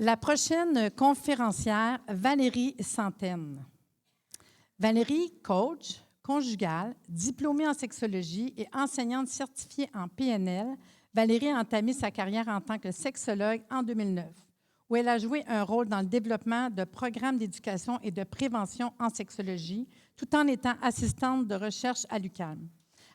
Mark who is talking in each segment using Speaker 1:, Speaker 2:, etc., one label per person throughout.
Speaker 1: La prochaine conférencière, Valérie Santaine. Valérie, coach conjugale, diplômée en sexologie et enseignante certifiée en PNL, Valérie a entamé sa carrière en tant que sexologue en 2009, où elle a joué un rôle dans le développement de programmes d'éducation et de prévention en sexologie, tout en étant assistante de recherche à l'UQAM.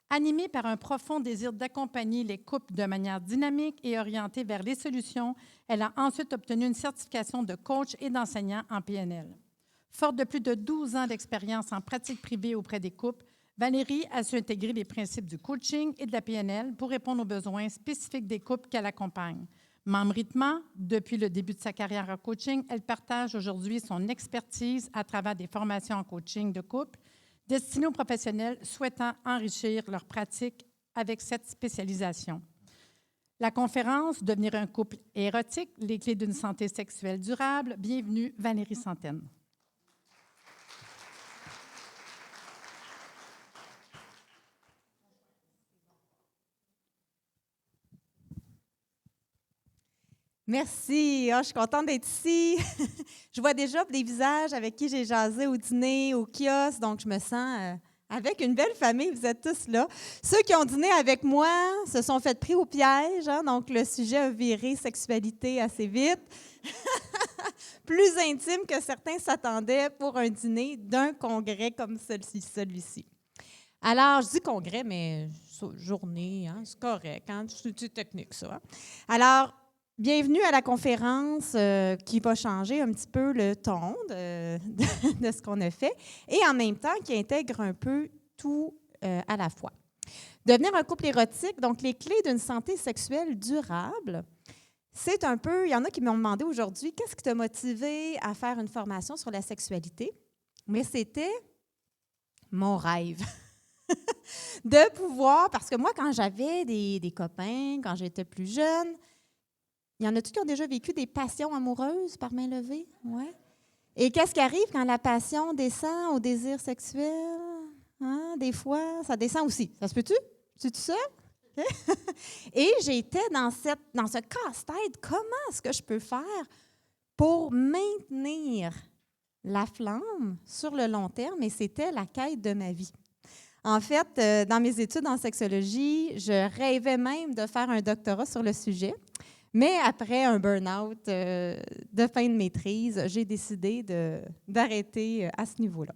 Speaker 1: Animée par un profond désir d'accompagner les couples de manière dynamique et orientée vers les solutions, elle a ensuite obtenu une certification de coach et d'enseignant en PNL. Forte de plus de 12 ans d'expérience en pratique privée auprès des couples, Valérie a su intégrer les principes du coaching et de la PNL pour répondre aux besoins spécifiques des couples qu'elle accompagne. Membre rythmant, depuis le début de sa carrière en coaching, elle partage aujourd'hui son expertise à travers des formations en coaching de couple destinées aux professionnels souhaitant enrichir leur pratique avec cette spécialisation. La conférence « Devenir un couple érotique, les clés d'une santé sexuelle durable ». Bienvenue, Valérie Santaine.
Speaker 2: Merci. Je suis contente d'être ici. Je vois déjà des visages avec qui j'ai jasé au dîner, au kiosque, donc je me sens avec une belle famille. Vous êtes tous là. Ceux qui ont dîné avec moi se sont fait pris au piège, donc le sujet a viré sexualité assez vite. Plus intime que certains s'attendaient pour un dîner d'un congrès comme celui-ci. Alors, je dis congrès, mais journée, c'est correct, c'est technique ça. Alors, bienvenue à la conférence qui va changer un petit peu le ton de ce qu'on a fait et en même temps qui intègre un peu tout à la fois. Devenir un couple érotique, donc les clés d'une santé sexuelle durable, c'est un peu, il y en a qui m'ont demandé aujourd'hui, qu'est-ce qui t'a motivé à faire une formation sur la sexualité? Mais c'était mon rêve. De pouvoir, parce que moi, quand j'avais des copains, quand j'étais plus jeune, il y en a-tu qui ont déjà vécu des passions amoureuses par main levée? Ouais. Et qu'est-ce qui arrive quand la passion descend au désir sexuel? Des fois, ça descend aussi. Ça se peut-tu? C'est-tu ça? Okay. Et j'étais dans ce casse-tête. Comment est-ce que je peux faire pour maintenir la flamme sur le long terme? Et c'était la quête de ma vie. En fait, dans mes études en sexologie, je rêvais même de faire un doctorat sur le sujet. Mais après un burn-out de fin de maîtrise, j'ai décidé d'arrêter à ce niveau-là.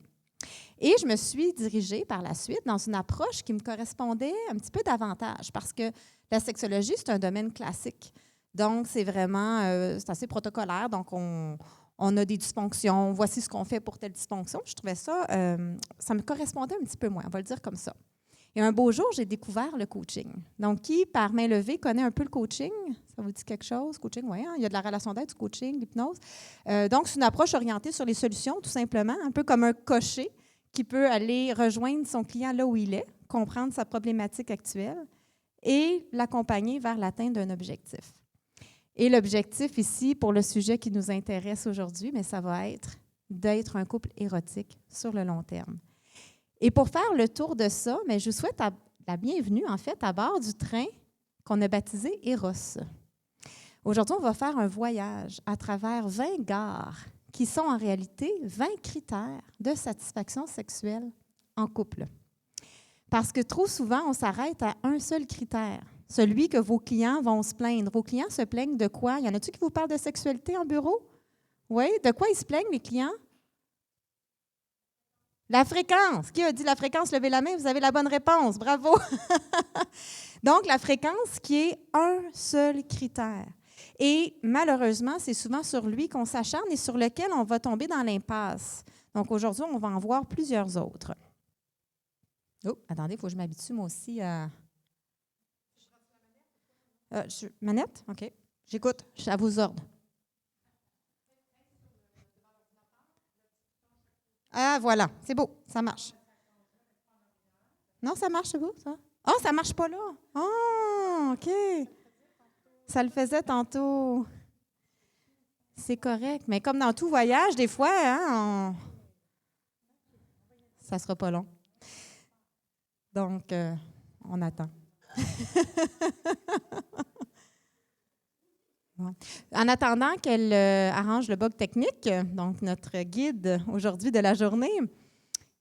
Speaker 2: Et je me suis dirigée par la suite dans une approche qui me correspondait un petit peu davantage parce que la sexologie, c'est un domaine classique. Donc, c'est vraiment, c'est assez protocolaire. Donc, on a des dysfonctions, voici ce qu'on fait pour telle dysfonction. Je trouvais ça, ça me correspondait un petit peu moins, on va le dire comme ça. Et un beau jour, j'ai découvert le coaching. Donc, qui, par main levée, connaît un peu le coaching? Ça vous dit quelque chose? Coaching, oui, il y a de la relation d'aide, du coaching, l'hypnose. Donc, c'est une approche orientée sur les solutions, tout simplement, un peu comme un cocher qui peut aller rejoindre son client là où il est, comprendre sa problématique actuelle et l'accompagner vers l'atteinte d'un objectif. Et l'objectif ici, pour le sujet qui nous intéresse aujourd'hui, mais ça va être d'être un couple érotique sur le long terme. Et pour faire le tour de ça, mais je vous souhaite la bienvenue, en fait, à bord du train qu'on a baptisé Eros. Aujourd'hui, on va faire un voyage à travers 20 gares qui sont en réalité 20 critères de satisfaction sexuelle en couple. Parce que trop souvent, on s'arrête à un seul critère, celui que vos clients vont se plaindre. Vos clients se plaignent de quoi? Y en a-t-il qui vous parlent de sexualité en bureau? Oui? De quoi ils se plaignent, les clients? La fréquence. Qui a dit la fréquence? Levez la main, vous avez la bonne réponse. Bravo! Donc, la fréquence qui est un seul critère. Et malheureusement, c'est souvent sur lui qu'on s'acharne et sur lequel on va tomber dans l'impasse. Donc, aujourd'hui, on va en voir plusieurs autres. Oh, attendez, il faut que je m'habitue moi aussi à... manette? OK. J'écoute. Je suis à vos ordres. Ah, voilà. C'est beau. Ça marche. Non, ça marche, c'est beau, ça? Ah, ça marche pas là. Ah, OK. Ça le faisait tantôt. C'est correct. Mais comme dans tout voyage, des fois, ça sera pas long. Donc, on attend. Ouais. En attendant qu'elle arrange le bug technique, donc notre guide aujourd'hui de la journée,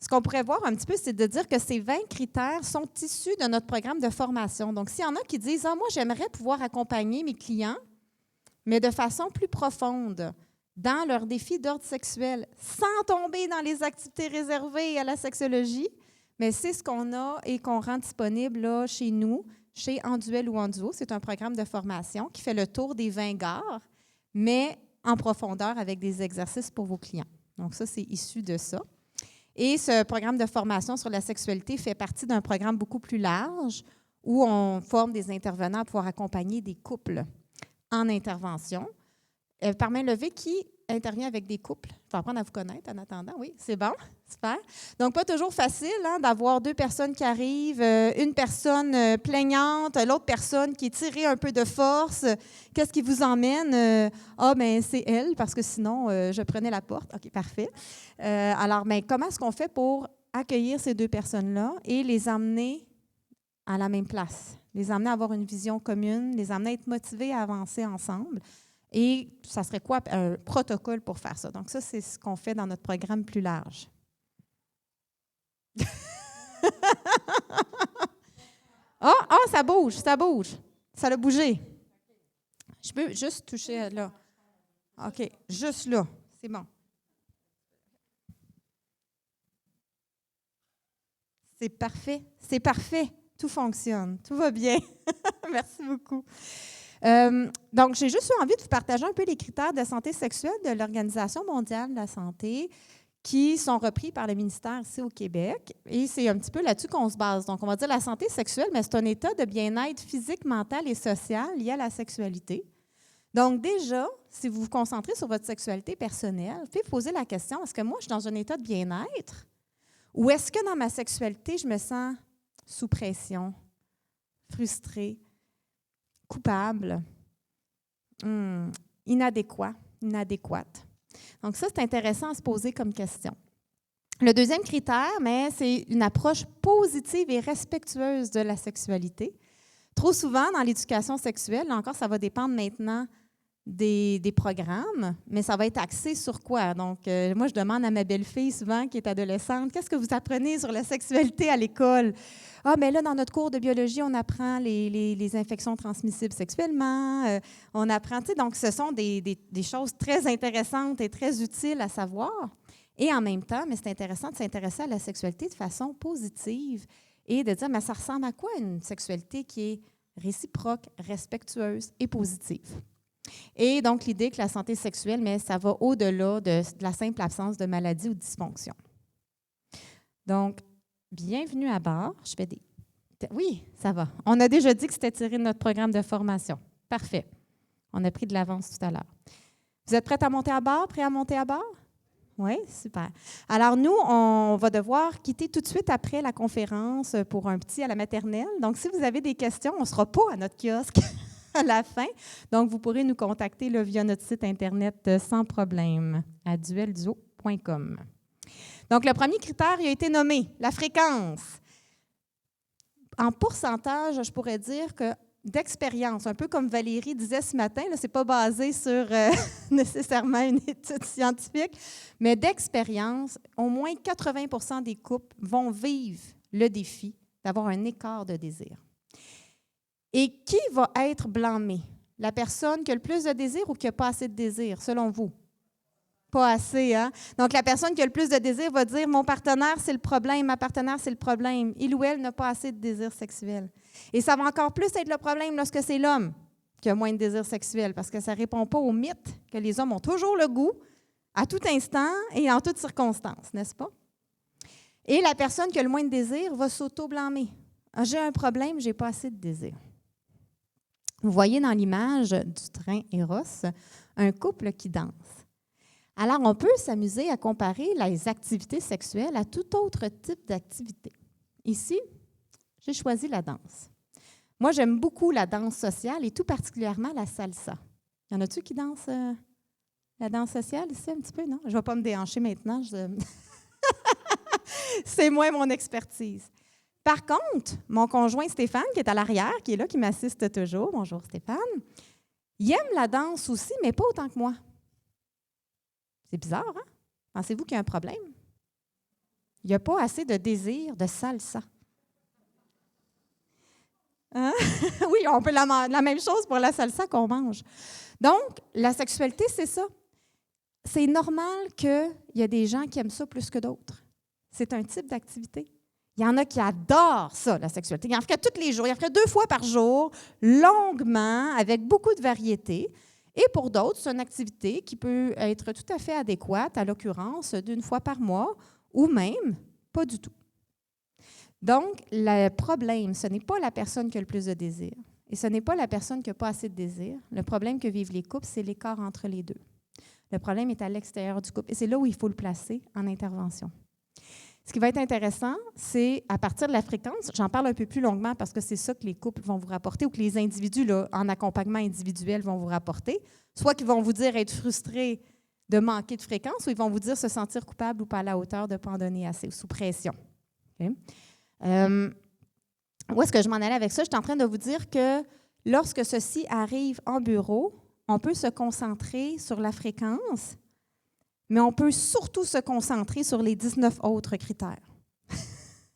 Speaker 2: ce qu'on pourrait voir un petit peu, c'est de dire que ces 20 critères sont issus de notre programme de formation. Donc, s'il y en a qui disent « Ah, moi, j'aimerais pouvoir accompagner mes clients, mais de façon plus profonde, dans leurs défis d'ordre sexuel, sans tomber dans les activités réservées à la sexologie », mais c'est ce qu'on a et qu'on rend disponible là, chez nous, chez En Duel ou En Duo. C'est un programme de formation qui fait le tour des 20 gares, mais en profondeur avec des exercices pour vos clients. Donc, ça, c'est issu de ça. Et ce programme de formation sur la sexualité fait partie d'un programme beaucoup plus large où on forme des intervenants pour pouvoir accompagner des couples en intervention. Par main levée, qui intervient avec des couples? Je vais apprendre à vous connaître en attendant. Oui, c'est bon, super. Donc, pas toujours facile d'avoir 2 personnes qui arrivent, une personne plaignante, l'autre personne qui est tirée un peu de force. Qu'est-ce qui vous emmène? Ah, bien, c'est elle, parce que sinon, je prenais la porte. OK, parfait. Alors, bien, comment est-ce qu'on fait pour accueillir ces 2 personnes-là et les emmener à la même place? Les emmener à avoir une vision commune, les emmener à être motivés à avancer ensemble. Et ça serait quoi un protocole pour faire ça? Donc, ça, c'est ce qu'on fait dans notre programme plus large. Ça bouge, ça bouge. Ça a bougé. Je peux juste toucher là. OK, juste là. C'est bon. C'est parfait. C'est parfait. Tout fonctionne. Tout va bien. Merci beaucoup. Donc, j'ai juste eu envie de vous partager un peu les critères de santé sexuelle de l'Organisation mondiale de la santé qui sont repris par le ministère ici au Québec. Et c'est un petit peu là-dessus qu'on se base. Donc, on va dire la santé sexuelle, mais c'est un état de bien-être physique, mental et social lié à la sexualité. Donc, déjà, si vous vous concentrez sur votre sexualité personnelle, vous pouvez vous poser la question, est-ce que moi, je suis dans un état de bien-être ou est-ce que dans ma sexualité, je me sens sous pression, frustrée, coupable, inadéquate. Donc ça, c'est intéressant à se poser comme question. Le deuxième critère, c'est une approche positive et respectueuse de la sexualité. Trop souvent, dans l'éducation sexuelle, là encore, ça va dépendre maintenant des programmes, mais ça va être axé sur quoi? Donc, moi, je demande à ma belle-fille souvent, qui est adolescente, qu'est-ce que vous apprenez sur la sexualité à l'école? Ah, mais là, dans notre cours de biologie, on apprend les infections transmissibles sexuellement. On apprend, tu sais, donc ce sont des choses très intéressantes et très utiles à savoir. Et en même temps, mais c'est intéressant de s'intéresser à la sexualité de façon positive et de dire, mais ça ressemble à quoi une sexualité qui est réciproque, respectueuse et positive? Et donc, l'idée que la santé sexuelle, mais ça va au-delà de la simple absence de maladie ou de dysfonction. Donc, bienvenue à bord. Je fais des... Oui, ça va. On a déjà dit que c'était tiré de notre programme de formation. Parfait. On a pris de l'avance tout à l'heure. Vous êtes prêts à monter à bord? Prêts à monter à bord? Oui, super. Alors, nous, on va devoir quitter tout de suite après la conférence pour un petit à la maternelle. Donc, si vous avez des questions, on ne sera pas à notre kiosque à la fin. Donc, vous pourrez nous contacter là, via notre site Internet sans problème à duelduo.com. Donc, le premier critère il a été nommé, la fréquence. En pourcentage, je pourrais dire que d'expérience, un peu comme Valérie disait ce matin, ce n'est pas basé sur nécessairement une étude scientifique, mais d'expérience, au moins 80% des couples vont vivre le défi d'avoir un écart de désir. Et qui va être blâmé? La personne qui a le plus de désir ou qui n'a pas assez de désir, selon vous? Pas assez, hein? Donc, la personne qui a le plus de désir va dire « Mon partenaire, c'est le problème, ma partenaire, c'est le problème. Il ou elle n'a pas assez de désir sexuel. » Et ça va encore plus être le problème lorsque c'est l'homme qui a moins de désir sexuel, parce que ça ne répond pas au mythe que les hommes ont toujours le goût, à tout instant et en toutes circonstances, n'est-ce pas? Et la personne qui a le moins de désir va s'auto-blâmer. « J'ai un problème, je n'ai pas assez de désir. » Vous voyez dans l'image du train Eros un couple qui danse. Alors, on peut s'amuser à comparer les activités sexuelles à tout autre type d'activité. Ici, j'ai choisi la danse. Moi, j'aime beaucoup la danse sociale et tout particulièrement la salsa. Y en a-tu qui dansent la danse sociale ici un petit peu, non? Je ne vais pas me déhancher maintenant. C'est moins mon expertise. Par contre, mon conjoint Stéphane, qui est à l'arrière, qui est là, qui m'assiste toujours, bonjour Stéphane, Il aime la danse aussi, mais pas autant que moi. C'est bizarre, hein? Pensez-vous qu'il y a un problème? Il n'y a pas assez de désir de salsa. Hein? Oui, on peut la même chose pour la salsa qu'on mange. Donc, la sexualité, c'est ça. C'est normal qu'il y a des gens qui aiment ça plus que d'autres. C'est un type d'activité. Il y en a qui adorent ça, la sexualité. Ils en feraient tous les jours. Ils en feraient 2 fois par jour, longuement, avec beaucoup de variété. Et pour d'autres, c'est une activité qui peut être tout à fait adéquate, à l'occurrence, d'1 fois par mois, ou même pas du tout. Donc, le problème, ce n'est pas la personne qui a le plus de désir et ce n'est pas la personne qui n'a pas assez de désir. Le problème que vivent les couples, c'est l'écart entre les deux. Le problème est à l'extérieur du couple et c'est là où il faut le placer en intervention. Ce qui va être intéressant, c'est à partir de la fréquence, j'en parle un peu plus longuement parce que c'est ça que les couples vont vous rapporter ou que les individus là, en accompagnement individuel vont vous rapporter, soit qu'ils vont vous dire être frustrés de manquer de fréquence ou ils vont vous dire se sentir coupable ou pas à la hauteur de ne pas en donner assez ou sous pression. Okay? Où est-ce que je m'en allais avec ça? Je suis en train de vous dire que lorsque ceci arrive en bureau, on peut se concentrer sur la fréquence, mais on peut surtout se concentrer sur les 19 autres critères.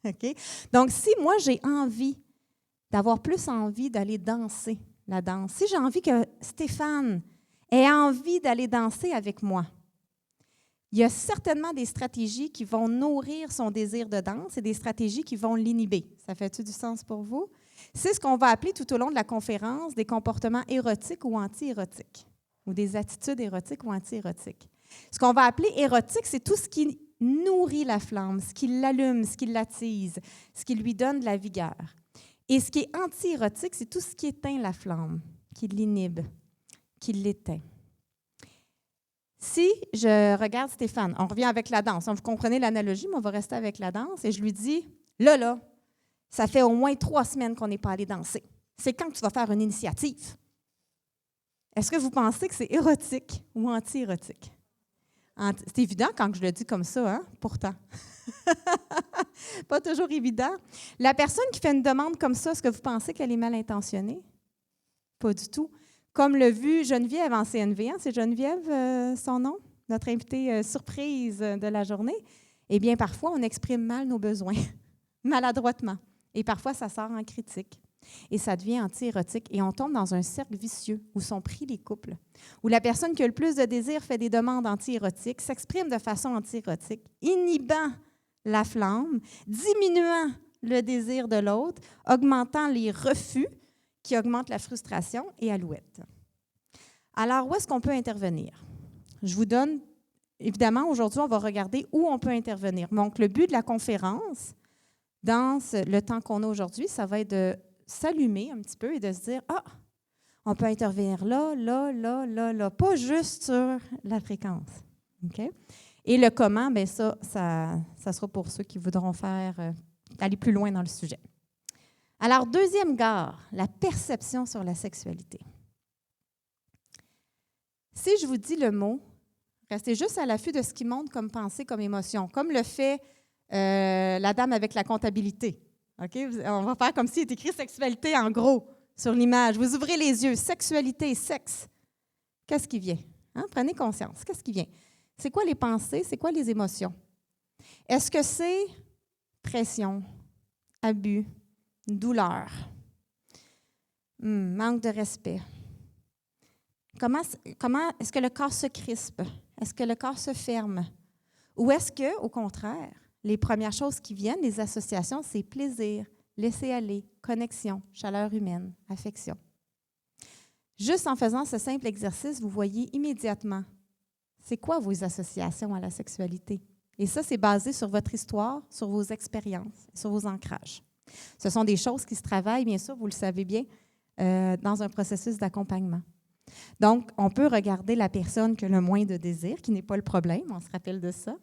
Speaker 2: Okay? Donc, si moi, j'ai envie d'avoir plus envie d'aller danser la danse, si j'ai envie que Stéphane ait envie d'aller danser avec moi, il y a certainement des stratégies qui vont nourrir son désir de danse et des stratégies qui vont l'inhiber. Ça fait-tu du sens pour vous? C'est ce qu'on va appeler tout au long de la conférence des comportements érotiques ou anti-érotiques, ou des attitudes érotiques ou anti-érotiques. Ce qu'on va appeler érotique, c'est tout ce qui nourrit la flamme, ce qui l'allume, ce qui l'attise, ce qui lui donne de la vigueur. Et ce qui est anti-érotique, c'est tout ce qui éteint la flamme, qui l'inhibe, qui l'éteint. Si je regarde Stéphane, on revient avec la danse. Vous comprenez l'analogie, mais on va rester avec la danse. Et je lui dis, là, ça fait au moins 3 semaines qu'on n'est pas allé danser. C'est quand tu vas faire une initiative? Est-ce que vous pensez que c'est érotique ou anti-érotique? C'est évident quand je le dis comme ça, hein? Pourtant. Pas toujours évident. La personne qui fait une demande comme ça, est-ce que vous pensez qu'elle est mal intentionnée? Pas du tout. Comme l'a vu Geneviève en CNV, hein? C'est Geneviève son nom, notre invitée surprise de la journée. Eh bien, parfois, on exprime mal nos besoins, maladroitement. Et parfois, ça sort en critique. Et ça devient anti-érotique. Et on tombe dans un cercle vicieux où sont pris les couples, où la personne qui a le plus de désir fait des demandes anti-érotiques, s'exprime de façon anti-érotique, inhibant la flamme, diminuant le désir de l'autre, augmentant les refus, qui augmente la frustration et alouette. Alors, où est-ce qu'on peut intervenir? Je vous donne, évidemment, aujourd'hui, on va regarder où on peut intervenir. Donc, le but de la conférence, dans le temps qu'on a aujourd'hui, ça va être de s'allumer un petit peu et de se dire, on peut intervenir là, pas juste sur la fréquence. Okay? Et le comment, bien ça sera pour ceux qui voudront aller plus loin dans le sujet. Alors, deuxième gare, la perception sur la sexualité. Si je vous dis le mot, restez juste à l'affût de ce qui monte comme pensée, comme émotion, comme le fait la dame avec la comptabilité. Okay? On va faire comme s'il est écrit « sexualité » en gros sur l'image. Vous ouvrez les yeux, sexualité, sexe. Qu'est-ce qui vient? Hein? Prenez conscience. Qu'est-ce qui vient? C'est quoi les pensées? C'est quoi les émotions? Est-ce que c'est pression, abus, douleur, manque de respect? Comment est-ce que le corps se crispe? Est-ce que le corps se ferme? Ou est-ce que, au contraire, les premières choses qui viennent, les associations, c'est plaisir, laisser aller, connexion, chaleur humaine, affection. Juste en faisant ce simple exercice, vous voyez immédiatement c'est quoi vos associations à la sexualité. Et ça, c'est basé sur votre histoire, sur vos expériences, sur vos ancrages. Ce sont des choses qui se travaillent, bien sûr, vous le savez bien, dans un processus d'accompagnement. Donc, on peut regarder la personne qui a le moins de désir, qui n'est pas le problème, on se rappelle de ça,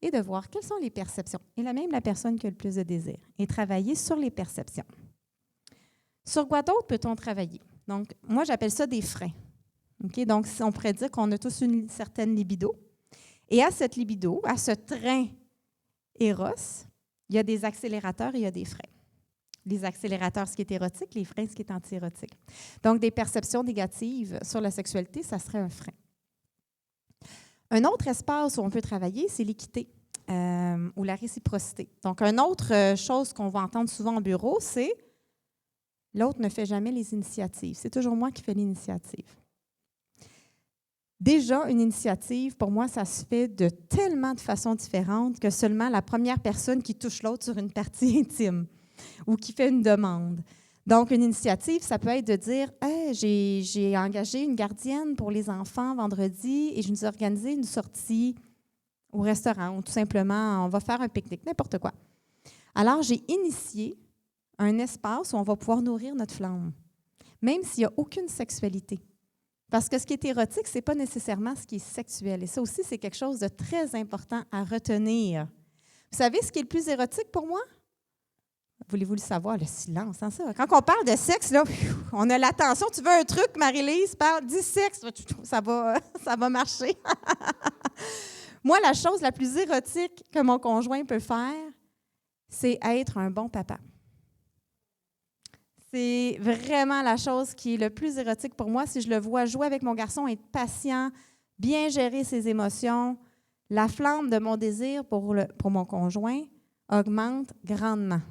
Speaker 2: et de voir quelles sont les perceptions. Et là même la personne qui a le plus de désir. Et travailler sur les perceptions. Sur quoi d'autre peut-on travailler? Donc, moi, j'appelle ça des freins. Okay? Donc, on pourrait dire qu'on a tous une certaine libido. Et à cette libido, à ce train éros, il y a des accélérateurs et il y a des freins. Les accélérateurs, ce qui est érotique, les freins, ce qui est anti-érotique. Donc, des perceptions négatives sur la sexualité, ça serait un frein. Un autre espace où on peut travailler, c'est l'équité ou la réciprocité. Donc, une autre chose qu'on va entendre souvent en bureau, c'est l'autre ne fait jamais les initiatives. C'est toujours moi qui fais l'initiative. Déjà, une initiative, pour moi, ça se fait de tellement de façons différentes que seulement la première personne qui touche l'autre sur une partie intime ou qui fait une demande. Donc, une initiative, ça peut être de dire hey, j'ai engagé une gardienne pour les enfants vendredi et je nous ai organisé une sortie au restaurant ou tout simplement, on va faire un pique-nique, n'importe quoi. Alors, j'ai initié un espace où on va pouvoir nourrir notre flamme, même s'il n'y a aucune sexualité. Parce que ce qui est érotique, ce n'est pas nécessairement ce qui est sexuel. Et ça aussi, c'est quelque chose de très important à retenir. Vous savez ce qui est le plus érotique pour moi? Voulez-vous le savoir? Le silence, hein, ça. Quand on parle de sexe, là, on a l'attention. Tu veux un truc, Marie-Lise, parle, dis sexe, ça va marcher. Moi, la chose la plus érotique que mon conjoint peut faire, c'est être un bon papa. C'est vraiment la chose qui est le plus érotique pour moi. Si je le vois jouer avec mon garçon, être patient, bien gérer ses émotions, la flamme de mon désir pour mon conjoint augmente grandement.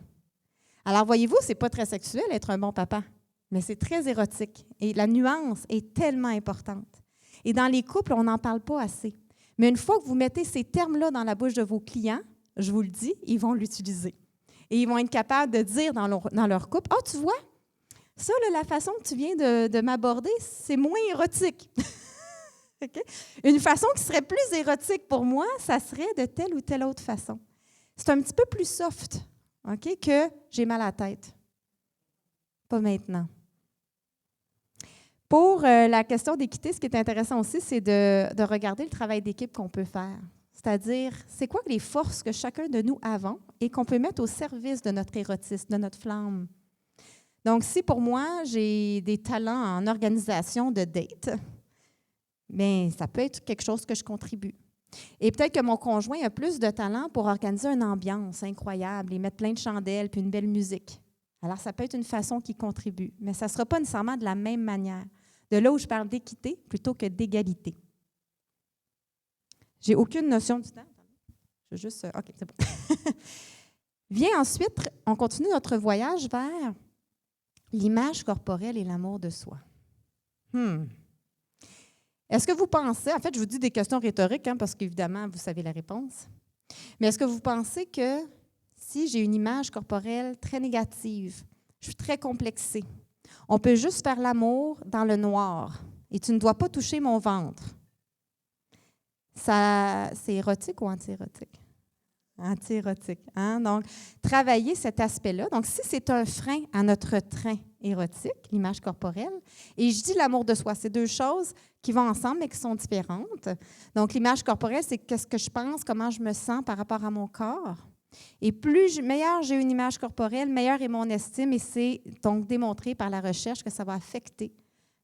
Speaker 2: Alors, voyez-vous, ce n'est pas très sexuel être un bon papa, mais c'est très érotique. Et la nuance est tellement importante. Et dans les couples, on n'en parle pas assez. Mais une fois que vous mettez ces termes-là dans la bouche de vos clients, je vous le dis, ils vont l'utiliser. Et ils vont être capables de dire dans leur couple, « Ah, tu vois, ça, là, la façon que tu viens de m'aborder, c'est moins érotique. » Okay? Une façon qui serait plus érotique pour moi, ça serait de telle ou telle autre façon. C'est un petit peu plus soft, okay, que j'ai mal à la tête. Pas maintenant. Pour la question d'équité, ce qui est intéressant aussi, c'est de regarder le travail d'équipe qu'on peut faire. C'est-à-dire, c'est quoi les forces que chacun de nous avons et qu'on peut mettre au service de notre érotisme, de notre flamme. Donc, si pour moi, j'ai des talents en organisation de date, bien, ça peut être quelque chose que je contribue. Et peut-être que mon conjoint a plus de talent pour organiser une ambiance incroyable et mettre plein de chandelles puis une belle musique. Alors, ça peut être une façon qui contribue, mais ça ne sera pas nécessairement de la même manière. De là où je parle d'équité plutôt que d'égalité. J'ai aucune notion du temps. Je veux juste... OK, c'est bon. Vient ensuite, on continue notre voyage vers l'image corporelle et l'amour de soi. Est-ce que vous pensez... En fait, je vous dis des questions rhétoriques, parce qu'évidemment, vous savez la réponse. Mais est-ce que vous pensez que si j'ai une image corporelle très négative, je suis très complexée, on peut juste faire l'amour dans le noir et tu ne dois pas toucher mon ventre? Ça, c'est érotique ou anti-érotique? Anti-érotique. Hein? Donc, travailler cet aspect-là. Donc, si c'est un frein à notre train érotique, l'image corporelle, et je dis l'amour de soi, c'est deux choses qui vont ensemble mais qui sont différentes. Donc, l'image corporelle, c'est qu'est-ce que je pense, comment je me sens par rapport à mon corps. Et meilleure j'ai une image corporelle, meilleure est mon estime, et c'est donc démontré par la recherche que ça va affecter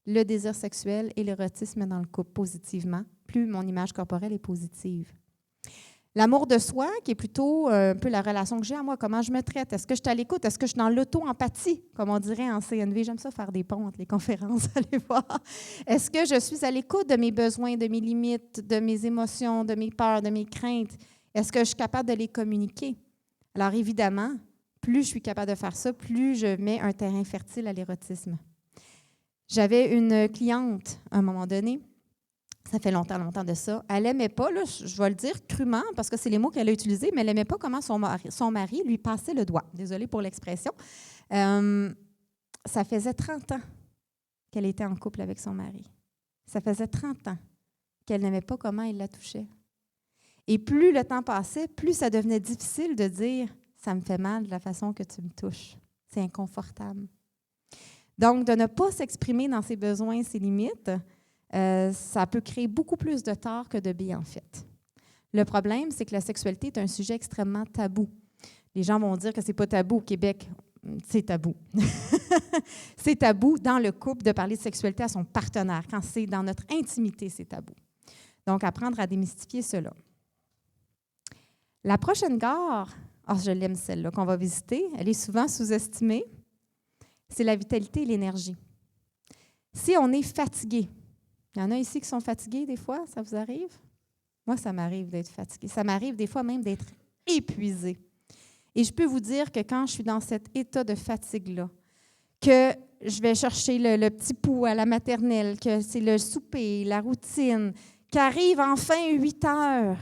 Speaker 2: le désir sexuel et l'érotisme dans le couple positivement, plus mon image corporelle est positive. L'amour de soi, qui est plutôt un peu la relation que j'ai à moi, comment je me traite, est-ce que je suis à l'écoute, est-ce que je suis dans l'auto-empathie, comme on dirait en CNV, j'aime ça faire des ponts entre les conférences, allez voir. Est-ce que je suis à l'écoute de mes besoins, de mes limites, de mes émotions, de mes peurs, de mes craintes? Est-ce que je suis capable de les communiquer? Alors évidemment, plus je suis capable de faire ça, plus je mets un terrain fertile à l'érotisme. J'avais une cliente, à un moment donné, ça fait longtemps de ça, elle n'aimait pas, là, je vais le dire crûment, parce que c'est les mots qu'elle a utilisés, mais elle n'aimait pas comment son mari lui passait le doigt. Désolée pour l'expression. Ça faisait 30 ans qu'elle était en couple avec son mari. Ça faisait 30 ans qu'elle n'aimait pas comment il la touchait. Et plus le temps passait, plus ça devenait difficile de dire « ça me fait mal de la façon que tu me touches. C'est inconfortable. » Donc, de ne pas s'exprimer dans ses besoins, ses limites, ça peut créer beaucoup plus de tort que de bien, en fait. Le problème, c'est que la sexualité est un sujet extrêmement tabou. Les gens vont dire que ce n'est pas tabou au Québec. C'est tabou. C'est tabou dans le couple de parler de sexualité à son partenaire. Quand c'est dans notre intimité, c'est tabou. Donc, apprendre à démystifier cela. La prochaine gare, je l'aime celle-là qu'on va visiter, elle est souvent sous-estimée. c'est la vitalité et l'énergie. Si on est fatigué, il y en a ici qui sont fatigués des fois, ça vous arrive? Moi, ça m'arrive d'être fatiguée. Ça m'arrive des fois même d'être épuisée. Et je peux vous dire que quand je suis dans cet état de fatigue-là, que je vais chercher le petit pouls à la maternelle, que c'est le souper, la routine, qu'arrive enfin 8 heures,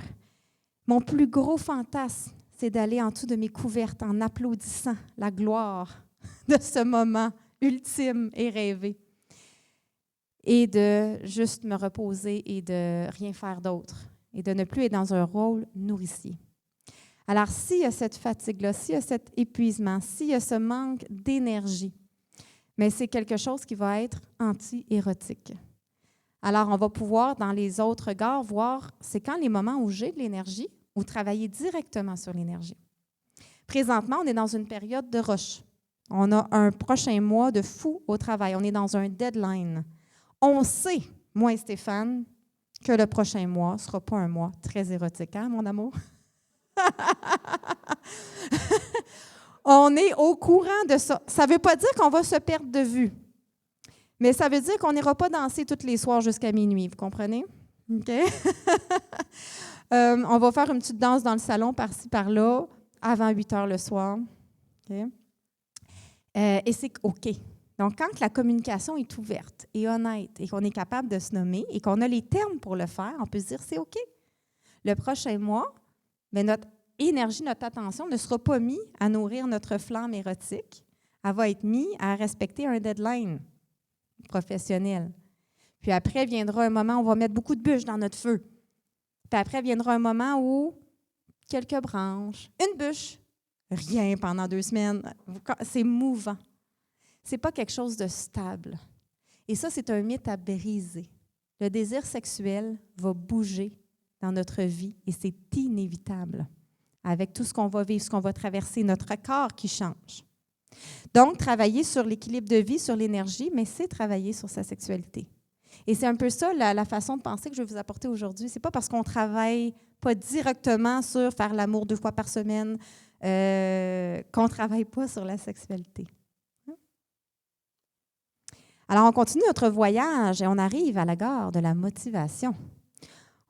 Speaker 2: mon plus gros fantasme, c'est d'aller en dessous de mes couvertes en applaudissant la gloire de ce moment ultime et rêvé. Et de juste me reposer et de rien faire d'autre. Et de ne plus être dans un rôle nourricier. Alors, s'il y a cette fatigue-là, s'il y a cet épuisement, s'il y a ce manque d'énergie, mais c'est quelque chose qui va être anti-érotique. Alors, on va pouvoir, dans les autres regards, voir c'est quand les moments où j'ai de l'énergie ou travailler directement sur l'énergie. Présentement, on est dans une période de rush. On a un prochain mois de fou au travail. On est dans un deadline. On sait, moi et Stéphane, que le prochain mois ne sera pas un mois très érotique, hein, mon amour? On est au courant de ça. Ça ne veut pas dire qu'on va se perdre de vue, mais ça veut dire qu'on n'ira pas danser tous les soirs jusqu'à minuit, vous comprenez? OK? On va faire une petite danse dans le salon par-ci, par-là, avant 8 heures le soir. OK? Et c'est OK. Donc, quand la communication est ouverte et honnête et qu'on est capable de se nommer et qu'on a les termes pour le faire, on peut se dire c'est OK. Le prochain mois, bien, notre énergie, notre attention ne sera pas mise à nourrir notre flamme érotique. Elle va être mise à respecter un deadline professionnel. Puis après viendra un moment où on va mettre beaucoup de bûches dans notre feu. Puis après viendra un moment où quelques branches, une bûche, rien pendant 2 semaines. C'est mouvant. Ce n'est pas quelque chose de stable. Et ça, c'est un mythe à briser. Le désir sexuel va bouger dans notre vie et c'est inévitable avec tout ce qu'on va vivre, ce qu'on va traverser, notre corps qui change. Donc, travailler sur l'équilibre de vie, sur l'énergie, mais c'est travailler sur sa sexualité. Et c'est un peu ça la façon de penser que je vais vous apporter aujourd'hui. Ce n'est pas parce qu'on ne travaille pas directement sur faire l'amour 2 fois par semaine qu'on ne travaille pas sur la sexualité. Alors, on continue notre voyage et on arrive à la gare de la motivation.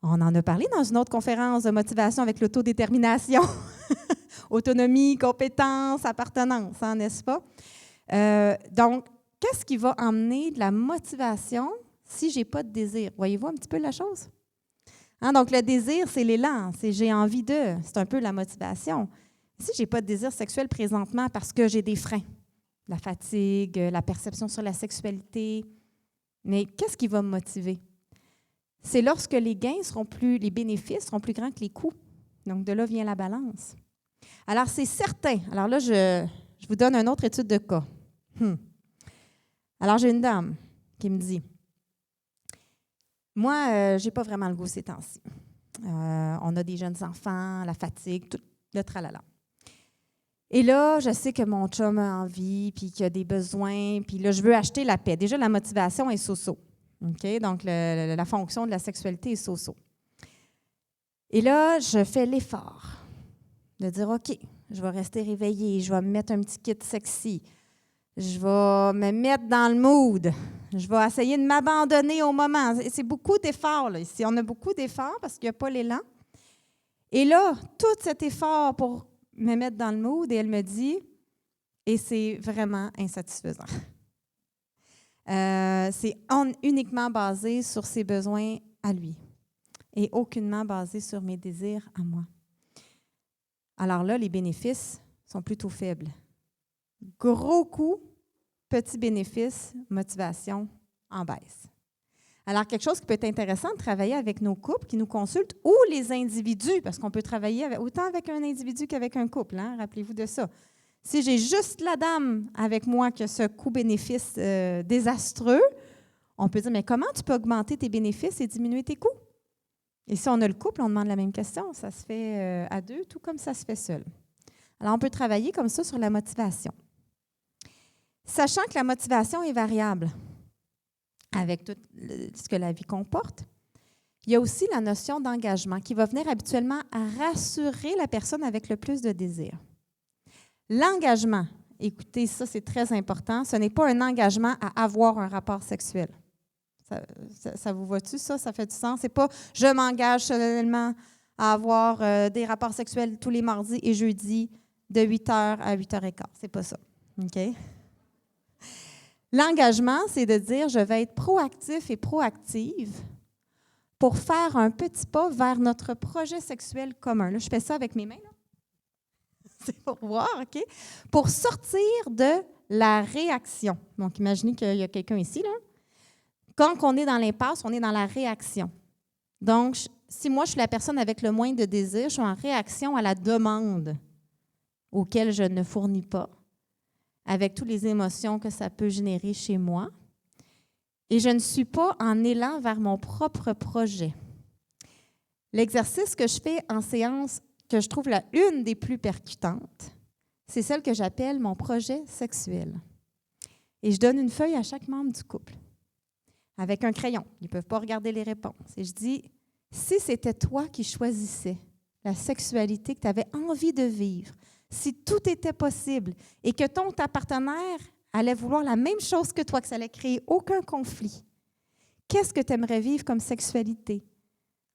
Speaker 2: On en a parlé dans une autre conférence de motivation avec l'autodétermination, autonomie, compétence, appartenance, hein, n'est-ce pas? Donc, qu'est-ce qui va emmener de la motivation si je n'ai pas de désir? Voyez-vous un petit peu la chose? Hein, donc, le désir, c'est l'élan, c'est j'ai envie de, c'est un peu la motivation. Si je n'ai pas de désir sexuel présentement parce que j'ai des freins, la fatigue, la perception sur la sexualité. Mais qu'est-ce qui va me motiver? C'est lorsque les bénéfices seront plus grands que les coûts. Donc, de là vient la balance. Alors, c'est certain. Alors là, je vous donne une autre étude de cas. Alors, j'ai une dame qui me dit, moi, je n'ai pas vraiment le goût ces temps-ci. On a des jeunes enfants, la fatigue, tout le tralala. Et là, je sais que mon chum a envie, puis qu'il a des besoins, puis là, je veux acheter la paix. Déjà, la motivation est so-so. Okay? Donc, la fonction de la sexualité est so-so. Et là, je fais l'effort de dire, OK, je vais rester réveillée, je vais me mettre un petit kit sexy, je vais me mettre dans le mood, je vais essayer de m'abandonner au moment. C'est beaucoup d'efforts, là, ici. On a beaucoup d'efforts parce qu'il n'y a pas l'élan. Et là, tout cet effort pour me mettre dans le mood, et elle me dit, et c'est vraiment insatisfaisant. C'est uniquement basé sur ses besoins à lui et aucunement basé sur mes désirs à moi. Alors là, les bénéfices sont plutôt faibles. Gros coût, petit bénéfice, motivation en baisse. Alors, quelque chose qui peut être intéressant de travailler avec nos couples qui nous consultent ou les individus, parce qu'on peut travailler autant avec un individu qu'avec un couple, hein? Rappelez-vous de ça. Si j'ai juste la dame avec moi qui a ce coût-bénéfice désastreux, on peut dire, mais comment tu peux augmenter tes bénéfices et diminuer tes coûts? Et si on a le couple, on demande la même question. Ça se fait à 2, tout comme ça se fait seul. Alors, on peut travailler comme ça sur la motivation. Sachant que la motivation est variable, avec tout ce que la vie comporte, il y a aussi la notion d'engagement qui va venir habituellement à rassurer la personne avec le plus de désir. L'engagement écoutez, ça c'est très important, ce n'est pas un engagement à avoir un rapport sexuel. Ça vous va-tu, ça? Ça fait du sens? C'est pas « je m'engage solennellement à avoir des rapports sexuels tous les mardis et jeudis de 8h à 8h15. » C'est pas ça. OK? L'engagement, c'est de dire « je vais être proactif et proactive pour faire un petit pas vers notre projet sexuel commun. » Là, je fais ça avec mes mains. Là. C'est pour voir, OK? Pour sortir de la réaction. Donc, imaginez qu'il y a quelqu'un ici, là. Quand on est dans l'impasse, on est dans la réaction. Donc, si moi, je suis la personne avec le moins de désir, je suis en réaction à la demande auquel je ne fournis pas, avec toutes les émotions que ça peut générer chez moi. Et je ne suis pas en élan vers mon propre projet. L'exercice que je fais en séance, que je trouve une des plus percutantes, c'est celle que j'appelle mon projet sexuel. Et je donne une feuille à chaque membre du couple, avec un crayon. Ils ne peuvent pas regarder les réponses. Et je dis, si c'était toi qui choisissais la sexualité que tu avais envie de vivre, si tout était possible et que ta partenaire allait vouloir la même chose que toi, que ça allait créer aucun conflit, qu'est-ce que tu aimerais vivre comme sexualité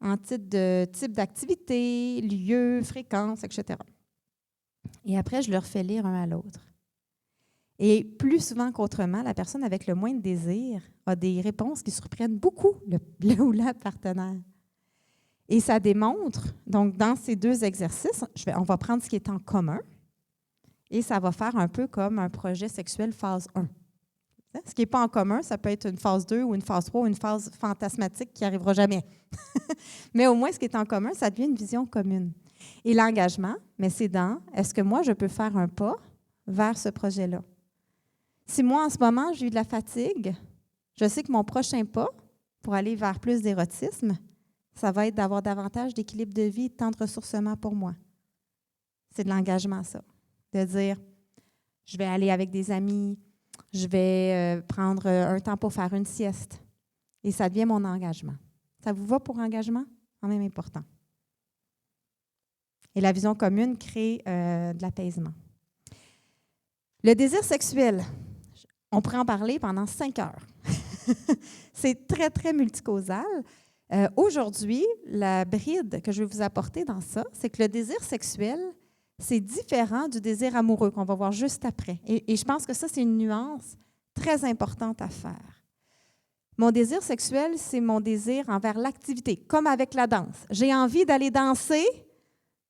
Speaker 2: en type d'activité, lieu, fréquence, etc. Et après, je leur fais lire un à l'autre. Et plus souvent qu'autrement, la personne avec le moins de désir a des réponses qui surprennent beaucoup le ou la partenaire. Et ça démontre, donc dans ces deux exercices, on va prendre ce qui est en commun et ça va faire un peu comme un projet sexuel phase 1. Ce qui n'est pas en commun, ça peut être une phase 2 ou une phase 3 ou une phase fantasmatique qui n'arrivera jamais. Mais au moins, ce qui est en commun, ça devient une vision commune. Et l'engagement, mais c'est est-ce que moi, je peux faire un pas vers ce projet-là? Si moi, en ce moment, j'ai eu de la fatigue, je sais que mon prochain pas pour aller vers plus d'érotisme, ça va être d'avoir davantage d'équilibre de vie et de temps de ressourcement pour moi. C'est de l'engagement, ça. De dire, je vais aller avec des amis, je vais prendre un temps pour faire une sieste. Et ça devient mon engagement. Ça vous va pour engagement? Quand même important. Et la vision commune crée de l'apaisement. Le désir sexuel, on pourrait en parler pendant 5 heures. C'est très, très multicausal. Aujourd'hui, la bride que je vais vous apporter dans ça, c'est que le désir sexuel, c'est différent du désir amoureux qu'on va voir juste après. Et je pense que ça, c'est une nuance très importante à faire. Mon désir sexuel, c'est mon désir envers l'activité, comme avec la danse. J'ai envie d'aller danser.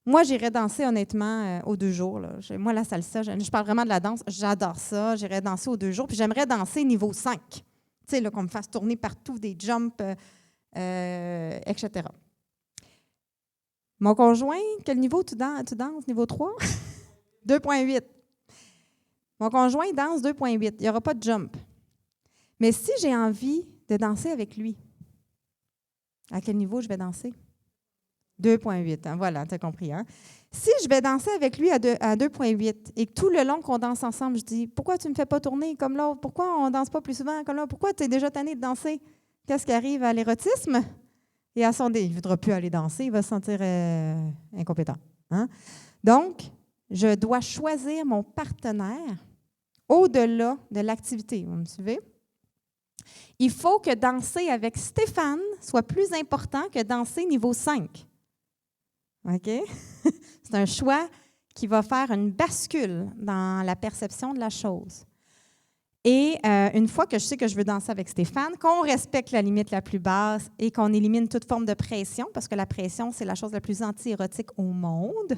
Speaker 2: Moi, j'irais danser honnêtement aux 2 jours. Là. Moi, la salsa, je parle vraiment de la danse, j'adore ça. J'irais danser aux 2 jours. Puis j'aimerais danser niveau 5. Tu sais, qu'on me fasse tourner partout, des jumps, etc. Mon conjoint, quel niveau tu danses? Niveau 3? 2,8. Mon conjoint danse 2,8. Il n'y aura pas de jump. Mais si j'ai envie de danser avec lui, à quel niveau je vais danser? 2,8. Hein? Voilà, tu as compris. Hein? Si je vais danser avec lui à 2,8 et que tout le long qu'on danse ensemble, je dis « Pourquoi tu ne me fais pas tourner comme l'autre? Pourquoi on ne danse pas plus souvent comme l'autre? Pourquoi tu es déjà tanné de danser? » Qu'est-ce qui arrive à l'érotisme? Et à son il ne voudra plus aller danser, il va se sentir incompétent. Hein? Donc, je dois choisir mon partenaire au-delà de l'activité. Vous me suivez? Il faut que danser avec Stéphane soit plus important que danser niveau 5. OK? C'est un choix qui va faire une bascule dans la perception de la chose. Et une fois que je sais que je veux danser avec Stéphane, qu'on respecte la limite la plus basse et qu'on élimine toute forme de pression, parce que la pression, c'est la chose la plus anti-érotique au monde,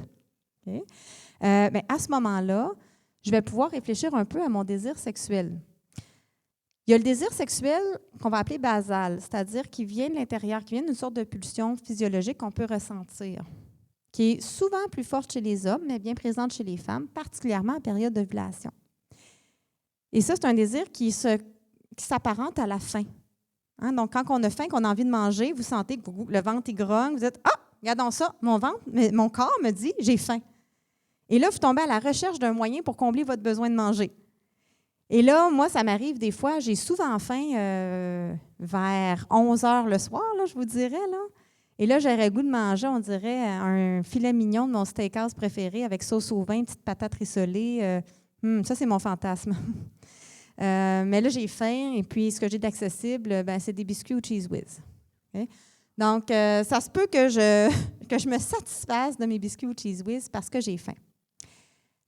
Speaker 2: okay? Mais à ce moment-là, je vais pouvoir réfléchir un peu à mon désir sexuel. Il y a le désir sexuel qu'on va appeler basal, c'est-à-dire qui vient de l'intérieur, qui vient d'une sorte de pulsion physiologique qu'on peut ressentir, qui est souvent plus forte chez les hommes, mais bien présente chez les femmes, particulièrement en période d'ovulation. Et ça, c'est un désir qui s'apparente à la faim. Hein? Donc, quand on a faim, qu'on a envie de manger, vous sentez que le ventre il grogne, vous dites « Ah, regardons ça, mon corps me dit j'ai faim. » Et là, vous tombez à la recherche d'un moyen pour combler votre besoin de manger. Et là, moi, ça m'arrive des fois, j'ai souvent faim vers 11 heures le soir, là, je vous dirais. Là. Et là, j'aurais le goût de manger, on dirait, un filet mignon de mon steakhouse préféré avec sauce au vin, petite patate rissolée, Ça, c'est mon fantasme. Mais là, j'ai faim, et puis ce que j'ai d'accessible, c'est des biscuits au Cheez Whiz. Okay? Donc, ça se peut que je me satisfasse de mes biscuits au Cheez Whiz parce que j'ai faim.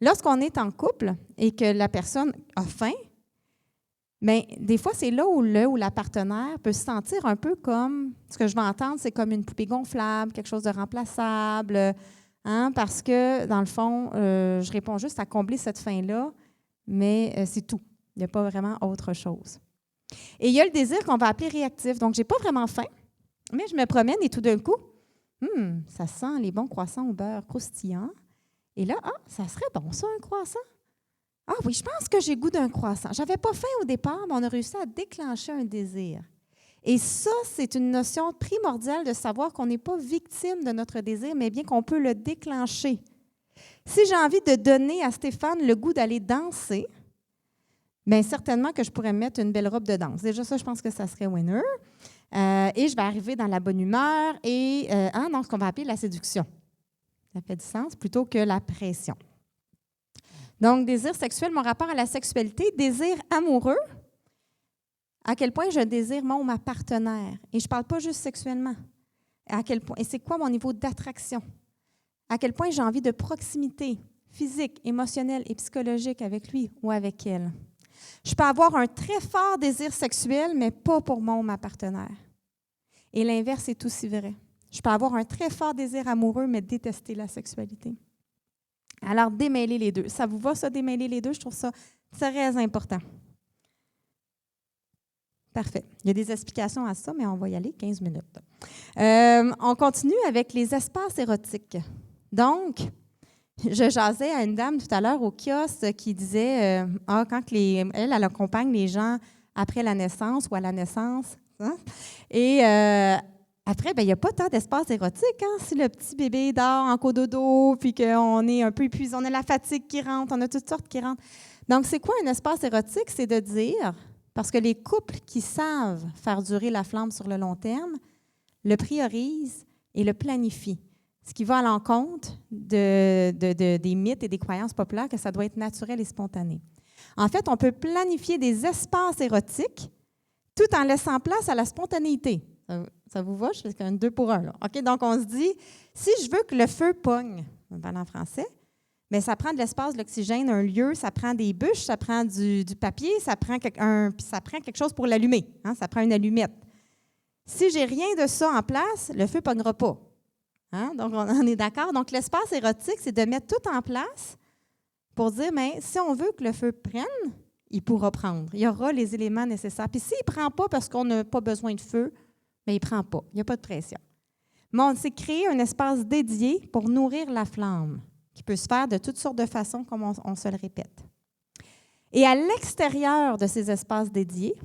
Speaker 2: Lorsqu'on est en couple et que la personne a faim, bien, des fois, c'est là où la partenaire peut se sentir un peu comme, ce que je vais entendre, c'est comme une poupée gonflable, quelque chose de remplaçable, parce que, dans le fond, je réponds juste à combler cette faim-là, mais c'est tout. Il n'y a pas vraiment autre chose. Et il y a le désir qu'on va appeler réactif. Donc, je n'ai pas vraiment faim, mais je me promène et tout d'un coup, ça sent les bons croissants au beurre croustillant. Et là, ça serait bon ça, un croissant? Ah oui, je pense que j'ai goût d'un croissant. Je n'avais pas faim au départ, mais on a réussi à déclencher un désir. Et ça, c'est une notion primordiale de savoir qu'on n'est pas victime de notre désir, mais bien qu'on peut le déclencher. Si j'ai envie de donner à Stéphane le goût d'aller danser, bien certainement que je pourrais mettre une belle robe de danse. Déjà, ça, je pense que ça serait winner. Et je vais arriver dans la bonne humeur et dans ce qu'on va appeler la séduction. Ça fait du sens plutôt que la pression. Donc, désir sexuel, mon rapport à la sexualité, désir amoureux, à quel point je désire mon ou ma partenaire. Et je ne parle pas juste sexuellement. À quel point, et c'est quoi mon niveau d'attraction? À quel point j'ai envie de proximité physique, émotionnelle et psychologique avec lui ou avec elle. Je peux avoir un très fort désir sexuel, mais pas pour mon ou ma partenaire. Et l'inverse est aussi vrai. Je peux avoir un très fort désir amoureux, mais détester la sexualité. Alors, démêler les deux. Ça vous va, ça, démêler les deux? Je trouve ça très important. Parfait. Il y a des explications à ça, mais on va y aller 15 minutes. On continue avec les espaces érotiques. Donc, je jasais à une dame tout à l'heure au kiosque qui disait quand elle accompagne les gens après la naissance ou à la naissance. Et après, il n'y a pas tant d'espace érotique. Si le petit bébé dort en cododo, puis qu'on est un peu épuisé, on a la fatigue qui rentre, on a toutes sortes qui rentrent. Donc, c'est quoi un espace érotique? C'est de dire, parce que les couples qui savent faire durer la flamme sur le long terme, le priorisent et le planifient. Ce qui va à l'encontre des mythes et des croyances populaires que ça doit être naturel et spontané. En fait, on peut planifier des espaces érotiques tout en laissant place à la spontanéité. Ça vous va? Je fais un 2 pour 1. Là. OK? Donc, on se dit, si je veux que le feu pogne, on parle en français, bien, ça prend de l'espace, de l'oxygène, un lieu, ça prend des bûches, ça prend du papier, ça prend quelque chose pour l'allumer. Ça prend une allumette. Si j'ai rien de ça en place, le feu ne pognera pas. Donc, on est d'accord. Donc, l'espace érotique, c'est de mettre tout en place pour dire, mais si on veut que le feu prenne, il pourra prendre. Il y aura les éléments nécessaires. Puis s'il ne prend pas parce qu'on n'a pas besoin de feu, bien, il ne prend pas. Il n'y a pas de pression. Mais on s'est créé un espace dédié pour nourrir la flamme, qui peut se faire de toutes sortes de façons, comme on se le répète. Et à l'extérieur de ces espaces dédiés,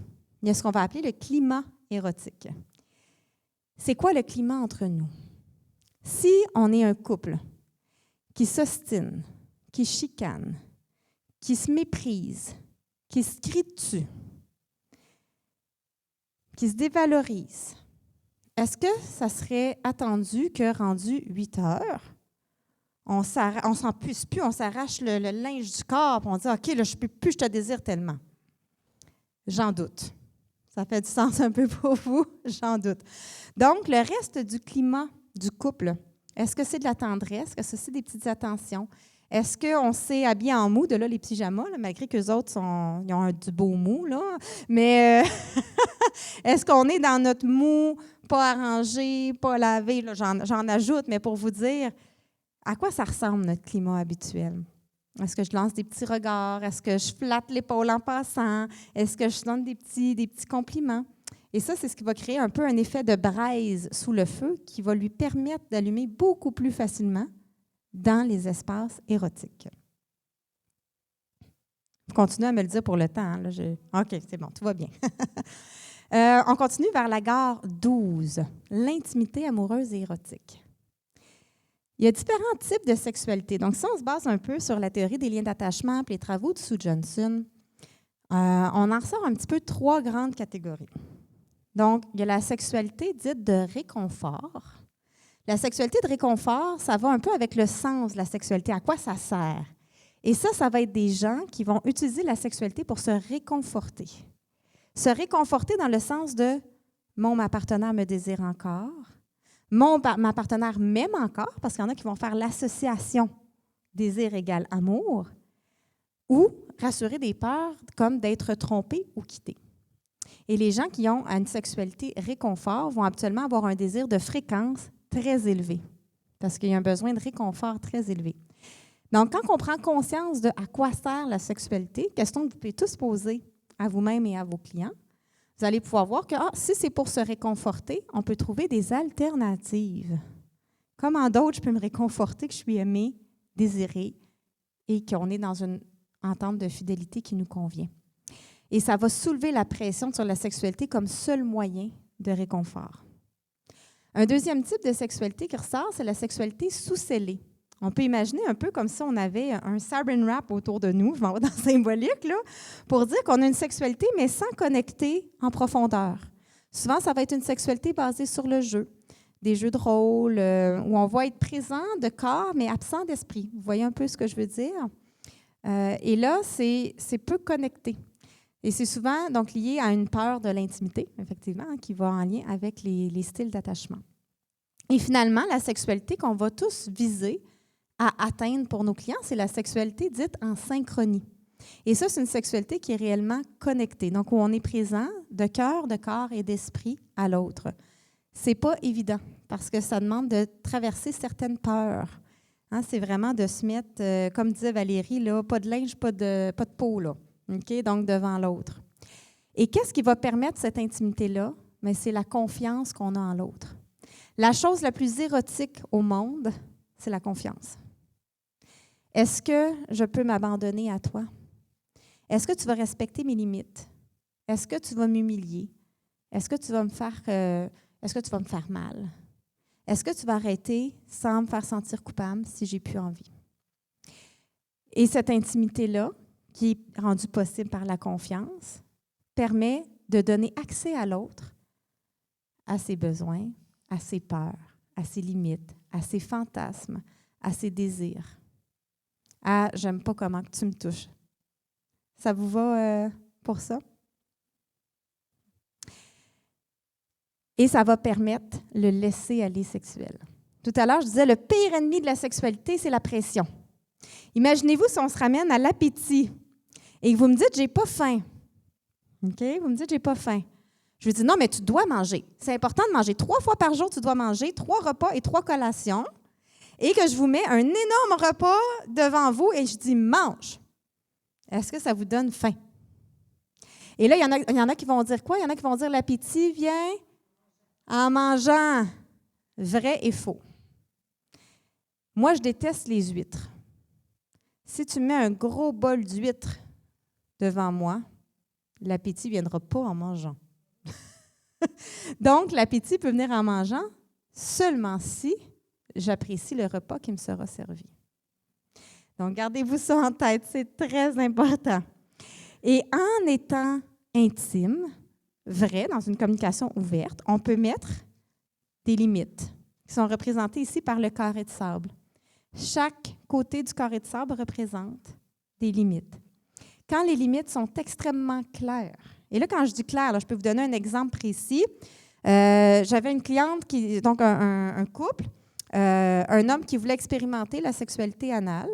Speaker 2: il y a ce qu'on va appeler le climat érotique. C'est quoi le climat entre nous? Si on est un couple qui s'ostine, qui chicane, qui se méprise, qui se crie dessus, qui se dévalorise, est-ce que ça serait attendu que, rendu 8 heures, on s'en puisse plus, on s'arrache le linge du corps, et on dit « OK, là, je ne peux plus, je te désire tellement. » J'en doute. Ça fait du sens un peu pour vous? J'en doute. Donc, le reste du climat du couple, est-ce que c'est de la tendresse? Est-ce que c'est des petites attentions? Est-ce qu'on s'est habillé en mou, de là les pyjamas, là, malgré qu'eux autres ils ont du beau mou, là? Mais est-ce qu'on est dans notre mou, pas arrangé, pas lavé? Là, j'en ajoute, mais pour vous dire à quoi ça ressemble notre climat habituel. Est-ce que je lance des petits regards? Est-ce que je flatte l'épaule en passant? Est-ce que je donne des petits compliments? Et ça, c'est ce qui va créer un peu un effet de braise sous le feu qui va lui permettre d'allumer beaucoup plus facilement dans les espaces érotiques. Vous continuez à me le dire pour le temps. Là, OK, c'est bon, tout va bien. On continue vers la gare 12, l'intimité amoureuse et érotique. Il y a différents types de sexualité. Donc, si on se base un peu sur la théorie des liens d'attachement et les travaux de Sue Johnson, on en ressort un petit peu 3 grandes catégories. Donc, il y a la sexualité dite de réconfort. La sexualité de réconfort, ça va un peu avec le sens de la sexualité. À quoi ça sert? Et ça va être des gens qui vont utiliser la sexualité pour se réconforter. Se réconforter dans le sens de « ma partenaire me désire encore », ma partenaire m'aime encore, parce qu'il y en a qui vont faire l'association désir égale amour, ou rassurer des peurs comme d'être trompé ou quitté. Et les gens qui ont une sexualité réconfort vont habituellement avoir un désir de fréquence très élevé, parce qu'il y a un besoin de réconfort très élevé. Donc, quand on prend conscience de à quoi sert la sexualité, question que vous pouvez tous poser à vous-même et à vos clients, vous allez pouvoir voir que si c'est pour se réconforter, on peut trouver des alternatives. Comment d'autres, je peux me réconforter que je suis aimée, désirée et qu'on est dans une entente de fidélité qui nous convient. Et ça va soulever la pression sur la sexualité comme seul moyen de réconfort. Un deuxième type de sexualité qui ressort, c'est la sexualité sous-scellée. On peut imaginer un peu comme si on avait un saran wrap autour de nous, je m'en vais dans le symbolique, là, pour dire qu'on a une sexualité, mais sans connecter en profondeur. Souvent, ça va être une sexualité basée sur le jeu, des jeux de rôle, où on va être présent de corps, mais absent d'esprit. Vous voyez un peu ce que je veux dire? Et là, c'est peu connecté. Et c'est souvent donc lié à une peur de l'intimité, effectivement, qui va en lien avec les styles d'attachement. Et finalement, la sexualité qu'on va tous viser à atteindre pour nos clients, c'est la sexualité dite en synchronie. Et ça, c'est une sexualité qui est réellement connectée, donc où on est présent de cœur, de corps et d'esprit à l'autre. C'est pas évident parce que ça demande de traverser certaines peurs. Hein, c'est vraiment de se mettre, comme disait Valérie, là, pas de linge, pas de peau, là. Okay? Donc devant l'autre. Et qu'est-ce qui va permettre cette intimité-là? Mais c'est la confiance qu'on a en l'autre. La chose la plus érotique au monde, c'est la confiance. Est-ce que je peux m'abandonner à toi? Est-ce que tu vas respecter mes limites? Est-ce que tu vas m'humilier? Est-ce que tu vas me faire mal? Est-ce que tu vas arrêter sans me faire sentir coupable si j'ai plus envie? Et cette intimité-là, qui est rendue possible par la confiance, permet de donner accès à l'autre, à ses besoins, à ses peurs, à ses limites, à ses fantasmes, à ses désirs. Ah, j'aime pas comment tu me touches. Ça vous va pour ça? Et ça va permettre le laisser-aller sexuel. Tout à l'heure, je disais, le pire ennemi de la sexualité, c'est la pression. Imaginez-vous si on se ramène à l'appétit et que vous me dites, j'ai pas faim. OK? Vous me dites, j'ai pas faim. Je vous dis, non, mais tu dois manger. C'est important de manger. 3 fois par jour, tu dois manger 3 repas et 3 collations. Et que je vous mets un énorme repas devant vous et je dis, mange. Est-ce que ça vous donne faim? Et là, il y en a qui vont dire quoi? Il y en a qui vont dire, l'appétit vient en mangeant. Vrai et faux. Moi, je déteste les huîtres. Si tu mets un gros bol d'huîtres devant moi, l'appétit ne viendra pas en mangeant. Donc, l'appétit peut venir en mangeant seulement si j'apprécie le repas qui me sera servi. Donc, gardez-vous ça en tête, c'est très important. Et en étant intime, vrai, dans une communication ouverte, on peut mettre des limites qui sont représentées ici par le carré de sable. Chaque côté du carré de sable représente des limites. Quand les limites sont extrêmement claires, et là, quand je dis clair, là, je peux vous donner un exemple précis. J'avais une cliente, donc un couple, un homme qui voulait expérimenter la sexualité anale,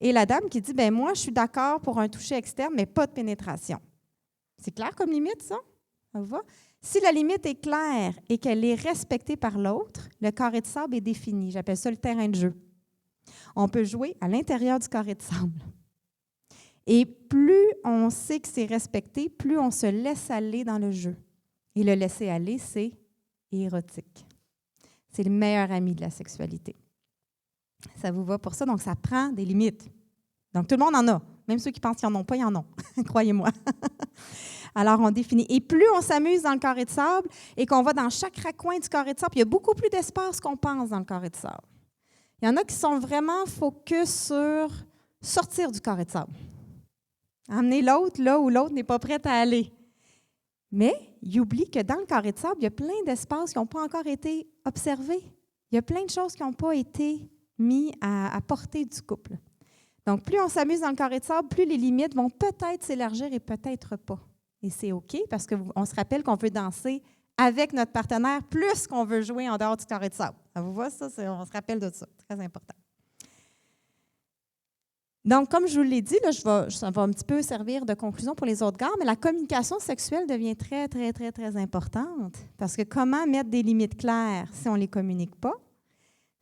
Speaker 2: et la dame qui dit, bien moi, je suis d'accord pour un toucher externe, mais pas de pénétration. C'est clair comme limite, ça? Ça vous va? Si la limite est claire et qu'elle est respectée par l'autre, le carré de sable est défini. J'appelle ça le terrain de jeu. On peut jouer à l'intérieur du carré de sable. Et plus on sait que c'est respecté, plus on se laisse aller dans le jeu. Et le laisser aller, c'est érotique. C'est le meilleur ami de la sexualité. Ça vous va pour ça? Donc, ça prend des limites. Donc, tout le monde en a. Même ceux qui pensent qu'ils n'en ont pas, ils en ont. Croyez-moi. Alors, on définit. Et plus on s'amuse dans le carré de sable et qu'on va dans chaque raccoin du carré de sable, il y a beaucoup plus d'espace qu'on pense dans le carré de sable. Il y en a qui sont vraiment focus sur sortir du carré de sable. Amener l'autre là où l'autre n'est pas prêt à aller. Mais il oublie que dans le carré de sable, il y a plein d'espaces qui n'ont pas encore été observés. Il y a plein de choses qui n'ont pas été mis à portée du couple. Donc, plus on s'amuse dans le carré de sable, plus les limites vont peut-être s'élargir et peut-être pas. Et c'est OK parce qu'on se rappelle qu'on veut danser avec notre partenaire plus qu'on veut jouer en dehors du carré de sable. Ça vous voit, ça? On se rappelle de ça. Très important. Donc, comme je vous l'ai dit, là, ça va un petit peu servir de conclusion pour les autres gardes, mais la communication sexuelle devient très, très, très, très importante. Parce que comment mettre des limites claires si on ne les communique pas?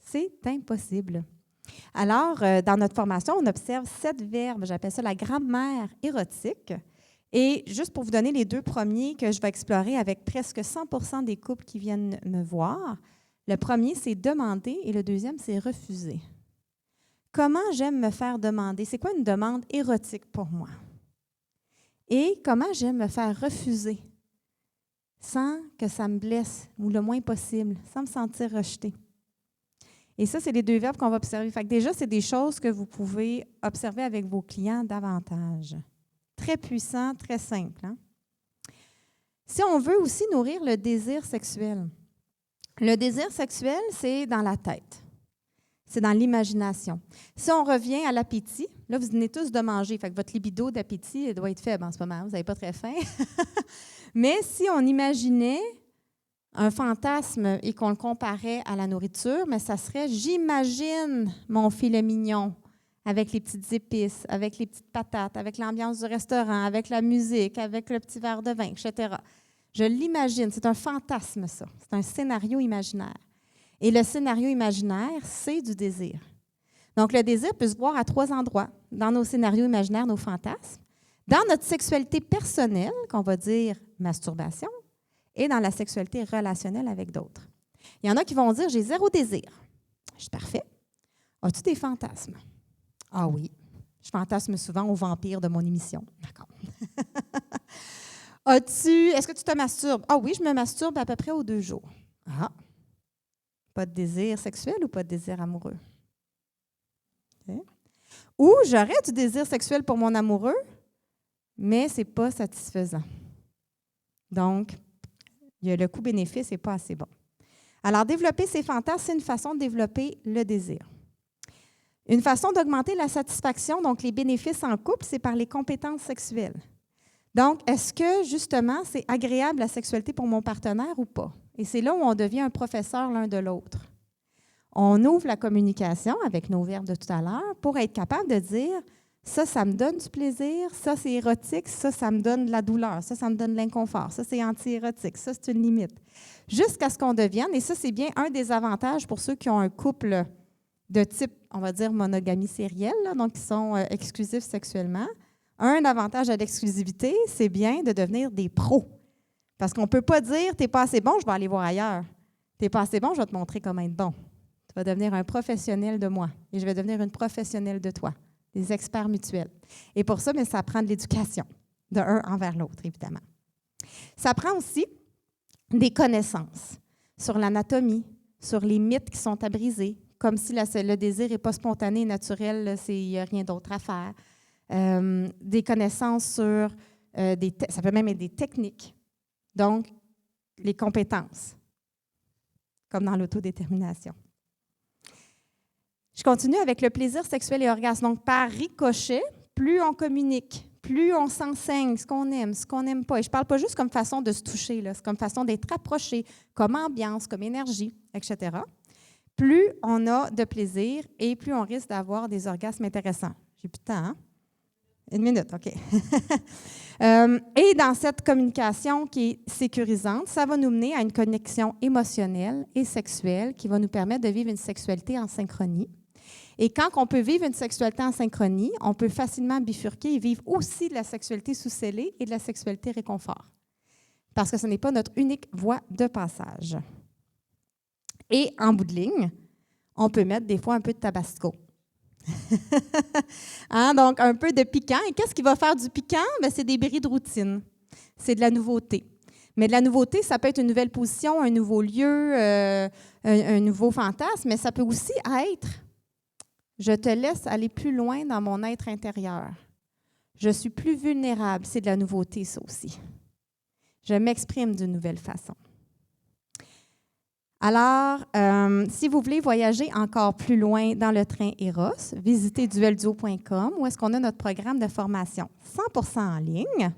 Speaker 2: C'est impossible. Alors, dans notre formation, on observe 7 verbes, j'appelle ça la grammaire érotique. Et juste pour vous donner les 2 premiers que je vais explorer avec presque 100% des couples qui viennent me voir, le premier, c'est demander et le deuxième, c'est refuser. Comment j'aime me faire demander? C'est quoi une demande érotique pour moi? Et comment j'aime me faire refuser sans que ça me blesse ou le moins possible, sans me sentir rejetée? Et ça, c'est les 2 verbes qu'on va observer. Fait que déjà, c'est des choses que vous pouvez observer avec vos clients davantage. Très puissant, très simple. Hein? Si on veut aussi nourrir le désir sexuel, le désir sexuel, c'est dans la tête. C'est dans l'imagination. Si on revient à l'appétit, là, vous venez tous de manger, fait que votre libido d'appétit doit être faible en ce moment, vous n'avez pas très faim. Mais si on imaginait un fantasme et qu'on le comparait à la nourriture, mais ça serait « j'imagine mon filet mignon avec les petites épices, avec les petites patates, avec l'ambiance du restaurant, avec la musique, avec le petit verre de vin, etc. » Je l'imagine, c'est un fantasme ça, c'est un scénario imaginaire. Et le scénario imaginaire, c'est du désir. Donc, le désir peut se voir à 3 endroits, dans nos scénarios imaginaires, nos fantasmes, dans notre sexualité personnelle, qu'on va dire masturbation, et dans la sexualité relationnelle avec d'autres. Il y en a qui vont dire « j'ai 0 désir ». Je suis parfait. As-tu des fantasmes? Ah oui, je fantasme souvent aux vampires de mon émission. D'accord. Est-ce que tu te masturbes? Ah oui, je me masturbe à peu près aux 2 jours. Ah. Pas de désir sexuel ou pas de désir amoureux? Okay. Ou j'aurais du désir sexuel pour mon amoureux, mais ce n'est pas satisfaisant. Donc, le coût-bénéfice n'est pas assez bon. Alors, développer ces fantasmes, c'est une façon de développer le désir. Une façon d'augmenter la satisfaction, donc les bénéfices en couple, c'est par les compétences sexuelles. Donc, est-ce que, justement, c'est agréable la sexualité pour mon partenaire ou pas? Et c'est là où on devient un professeur l'un de l'autre. On ouvre la communication avec nos verbes de tout à l'heure pour être capable de dire « ça, ça me donne du plaisir, ça, c'est érotique, ça me donne de la douleur, ça me donne de l'inconfort, ça, c'est anti-érotique, ça, c'est une limite. » Jusqu'à ce qu'on devienne, et ça, c'est bien un des avantages pour ceux qui ont un couple de type, on va dire, monogamie sérielle, là, donc qui sont exclusifs sexuellement. Un avantage à l'exclusivité, c'est bien de devenir des pros. Parce qu'on ne peut pas dire « t'es pas assez bon, je vais aller voir ailleurs. T'es pas assez bon, je vais te montrer comment être bon. » Tu vas devenir un professionnel de moi et je vais devenir une professionnelle de toi. Des experts mutuels. Et pour ça, mais ça prend de l'éducation, de un envers l'autre, évidemment. Ça prend aussi des connaissances sur l'anatomie, sur les mythes qui sont à briser, comme si le désir n'est pas spontané et naturel, il n'y a rien d'autre à faire. Des connaissances sur, ça peut même être des techniques. Donc, les compétences, comme dans l'autodétermination. Je continue avec le plaisir sexuel et orgasme. Donc, par ricochet, plus on communique, plus on s'enseigne ce qu'on n'aime pas. Et je ne parle pas juste comme façon de se toucher, là, c'est comme façon d'être approché, comme ambiance, comme énergie, etc. Plus on a de plaisir et plus on risque d'avoir des orgasmes intéressants. J'ai plus de temps, hein? 1 minute, OK. Et dans cette communication qui est sécurisante, ça va nous mener à une connexion émotionnelle et sexuelle qui va nous permettre de vivre une sexualité en synchronie. Et quand on peut vivre une sexualité en synchronie, on peut facilement bifurquer et vivre aussi de la sexualité sous-scellée et de la sexualité réconfort. Parce que ce n'est pas notre unique voie de passage. Et en bout de ligne, on peut mettre des fois un peu de tabasco. Hein, donc, un peu de piquant. Et qu'est-ce qui va faire du piquant? Bien, c'est des bris de routine. C'est de la nouveauté. Mais de la nouveauté, ça peut être une nouvelle position, un nouveau lieu, un nouveau fantasme, mais ça peut aussi être « je te laisse aller plus loin dans mon être intérieur. Je suis plus vulnérable. » C'est de la nouveauté, ça aussi. Je m'exprime d'une nouvelle façon. Alors, si vous voulez voyager encore plus loin dans le train Eros, visitez duelduo.com où est-ce qu'on a notre programme de formation 100% en ligne.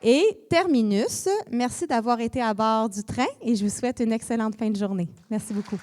Speaker 2: Et terminus, merci d'avoir été à bord du train et je vous souhaite une excellente fin de journée. Merci beaucoup.